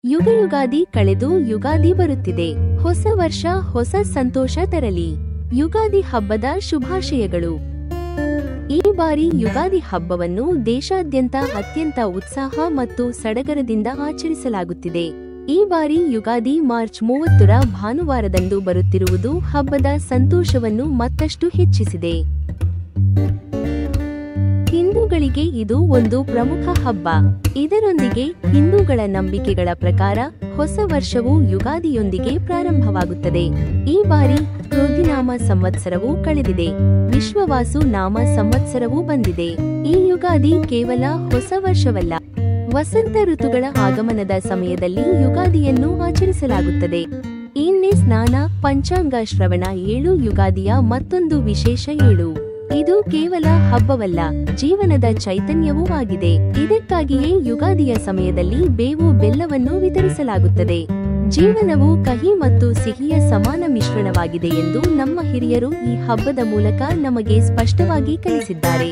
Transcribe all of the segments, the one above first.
ಯುಗಾದಿ ಕಳೆದು ಯುಗಾದಿ ಬರುತ್ತಿದೆ. ಹೊಸ ವರ್ಷ ಹೊಸ ಸಂತೋಷ ತರಲಿ. ಯುಗಾದಿ ಹಬ್ಬದ ಶುಭಾಶಯಗಳು. ಈ ಬಾರಿ ಯುಗಾದಿ ಹಬ್ಬವನ್ನು ದೇಶಾದ್ಯಂತ ಅತ್ಯಂತ ಉತ್ಸಾಹ ಮತ್ತು ಸಡಗರದಿಂದ ಆಚರಿಸಲಾಗುತ್ತಿದೆ. ಈ ಬಾರಿ ಯುಗಾದಿ ಮಾರ್ಚ್ 30ರ ಭಾನುವಾರದಂದು ಬರುತ್ತಿರುವುದು ಹಬ್ಬದ ಸಂತೋಷವನ್ನು ಮತ್ತಷ್ಟು ಹೆಚ್ಚಿಸಿದೆ. ಹಿಂದೂಗಳಿಗೆ ಇದು ಒಂದು ಪ್ರಮುಖ ಹಬ್ಬ. ಇದರೊಂದಿಗೆ ಹಿಂದೂಗಳ ನಂಬಿಕೆಗಳ ಪ್ರಕಾರ ಹೊಸ ವರ್ಷವು ಯುಗಾದಿಯೊಂದಿಗೆ ಪ್ರಾರಂಭವಾಗುತ್ತದೆ. ಈ ಬಾರಿ ಕ್ರೋಧಿನಾಮ ಸಂವತ್ಸರವೂ ಕಳೆದಿದೆ. ವಿಶ್ವವಾಸು ನಾಮ ಸಂವತ್ಸರವೂ ಬಂದಿದೆ. ಈ ಯುಗಾದಿ ಕೇವಲ ಹೊಸ ವರ್ಷವಲ್ಲ, ವಸಂತ ಋತುಗಳ ಆಗಮನದ ಸಮಯದಲ್ಲಿ ಯುಗಾದಿಯನ್ನು ಆಚರಿಸಲಾಗುತ್ತದೆ. ಇನ್ನೇ ಸ್ನಾನ, ಪಂಚಾಂಗ ಶ್ರವಣ 7 ಯುಗಾದಿಯ ಮತ್ತೊಂದು ವಿಶೇಷ 7. ಇದು ಕೇವಲ ಹಬ್ಬವಲ್ಲ, ಜೀವನದ ಚೈತನ್ಯವೂ ಆಗಿದೆ. ಇದಕ್ಕಾಗಿಯೇ ಯುಗಾದಿಯ ಸಮಯದಲ್ಲಿ ಬೇವು ಬೆಲ್ಲವನ್ನು ವಿತರಿಸಲಾಗುತ್ತದೆ. ಜೀವನವು ಕಹಿ ಮತ್ತು ಸಿಹಿಯ ಸಮಾನ ಮಿಶ್ರಣವಾಗಿದೆ ಎಂದು ನಮ್ಮ ಹಿರಿಯರು ಈ ಹಬ್ಬದ ಮೂಲಕ ನಮಗೆ ಸ್ಪಷ್ಟವಾಗಿ ಕಲಿಸಿದ್ದಾರೆ.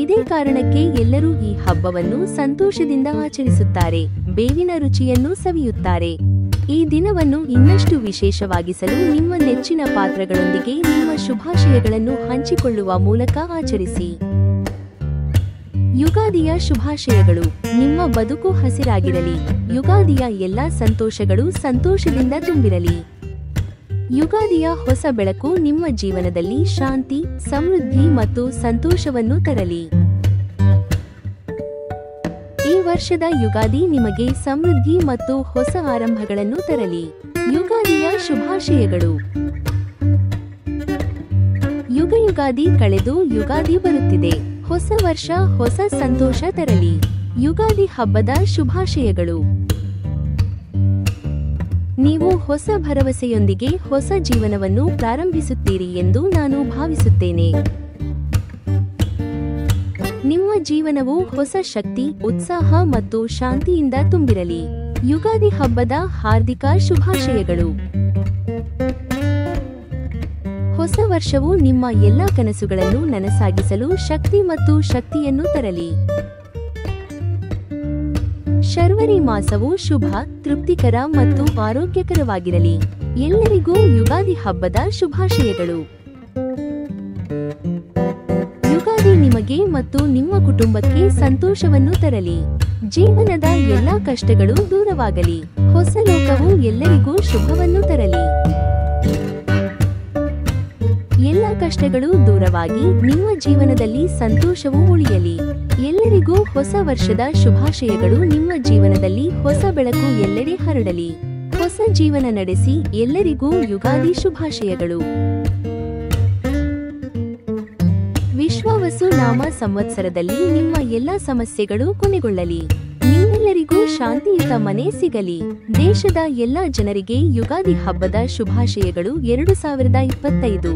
ಇದೇ ಕಾರಣಕ್ಕೆ ಎಲ್ಲರೂ ಈ ಹಬ್ಬವನ್ನು ಸಂತೋಷದಿಂದ ಆಚರಿಸುತ್ತಾರೆ, ಬೇವಿನ ರುಚಿಯನ್ನು ಸವಿಯುತ್ತಾರೆ. ಈ ದಿನವನ್ನು ಇನ್ನಷ್ಟು ವಿಶೇಷವಾಗಿಸಲು ನಿಮ್ಮ ನೆಚ್ಚಿನ ಪಾತ್ರಗಳೊಂದಿಗೆ ನಿಮ್ಮ ಶುಭಾಶಯಗಳನ್ನು ಹಂಚಿಕೊಳ್ಳುವ ಮೂಲಕ ಆಚರಿಸಿ. ಯುಗಾದಿಯ ಶುಭಾಶಯಗಳು. ನಿಮ್ಮ ಬದುಕು ಹಸಿರಾಗಿರಲಿ. ಯುಗಾದಿಯ ಎಲ್ಲಾ ಸಂತೋಷಗಳು ಸಂತೋಷದಿಂದ ತುಂಬಿರಲಿ. ಯುಗಾದಿಯ ಹೊಸ ಬೆಳಕು ನಿಮ್ಮ ಜೀವನದಲ್ಲಿ ಶಾಂತಿ, ಸಮೃದ್ಧಿ ಮತ್ತು ಸಂತೋಷವನ್ನು ತರಲಿ. ಈ ವರ್ಷದ ಯುಗಾದಿ ನಿಮಗೆ ಸಮೃದ್ಧಿ ಮತ್ತು ಹೊಸ ಆರಂಭಗಳನ್ನು ತರಲಿ. ಯುಗಾದಿಯ ಶುಭಾಶಯಗಳು. ಯುಗಾದಿ ಕಳೆದು ಯುಗಾದಿ ಬರುತ್ತಿದೆ. ಹೊಸ ವರ್ಷ ಹೊಸ ಸಂತೋಷ ತರಲಿ. ಯುಗಾದಿ ಹಬ್ಬದ ಶುಭಾಶಯಗಳು. ನೀವು ಹೊಸ ಭರವಸೆಯೊಂದಿಗೆ ಹೊಸ ಜೀವನವನ್ನು ಪ್ರಾರಂಭಿಸುತ್ತೀರಿ ಎಂದು ನಾನು ಭಾವಿಸುತ್ತೇನೆ. ನಿಮ್ಮ ಜೀವನವು ಹೊಸ ಶಕ್ತಿ, ಉತ್ಸಾಹ ಮತ್ತು ಶಾಂತಿಯಿಂದ ತುಂಬಿರಲಿ. ಯುಗಾದಿ ಹಬ್ಬದ ಹಾರ್ದಿಕ ಶುಭಾಶಯಗಳು. ಹೊಸ ವರ್ಷವು ನಿಮ್ಮ ಎಲ್ಲಾ ಕನಸುಗಳನ್ನು ನನಸಾಗಿಸಲು ಶಕ್ತಿ ಮತ್ತು ಶಕ್ತಿಯನ್ನು ತರಲಿ. ಶರ್ವರಿ ಮಾಸವು ಶುಭ, ತೃಪ್ತಿಕರ ಮತ್ತು ಆರೋಗ್ಯಕರವಾಗಿರಲಿ. ಎಲ್ಲರಿಗೂ ಯುಗಾದಿ ಹಬ್ಬದ ಶುಭಾಶಯಗಳು. ಯುಗಾದಿ ನಿಮಗೆ ಮತ್ತು ನಿಮ್ಮ ಕುಟುಂಬಕ್ಕೆ ಸಂತೋಷವನ್ನು ತರಲಿ. ಜೀವನದ ಎಲ್ಲಾ ಕಷ್ಟಗಳು ದೂರವಾಗಲಿ. ಹೊಸ ಲೋಕವು ಎಲ್ಲರಿಗೂ ಶುಭವನ್ನು ತರಲಿ. ಎಲ್ಲ ಕಷ್ಟಗಳು ದೂರವಾಗಿ ನಿಮ್ಮ ಜೀವನದಲ್ಲಿ ಸಂತೋಷವೂ ಉಳಿಯಲಿ. ಎಲ್ಲರಿಗೂ ಹೊಸ ವರ್ಷದ ಶುಭಾಶಯಗಳು. ನಿಮ್ಮ ಜೀವನದಲ್ಲಿ ಹೊಸ ಬೆಳಕು ಎಲ್ಲೆಡೆ ಹರಡಲಿ. ಹೊಸ ಜೀವನ ನಡೆಸಿ. ಎಲ್ಲರಿಗೂ ಯುಗಾದಿ ಶುಭಾಶಯಗಳು. ವಿಶ್ವವಸು ನಾಮ ಸಂವತ್ಸರದಲ್ಲಿ ನಿಮ್ಮ ಎಲ್ಲ ಸಮಸ್ಯೆಗಳು ಕೊನೆಗೊಳ್ಳಲಿ. ನಿಮ್ಮೆಲ್ಲರಿಗೂ ಶಾಂತಿಯುತ ಮನೆ ಸಿಗಲಿ. ದೇಶದ ಎಲ್ಲಾ ಜನರಿಗೆ ಯುಗಾದಿ ಹಬ್ಬದ ಶುಭಾಶಯಗಳು. 2025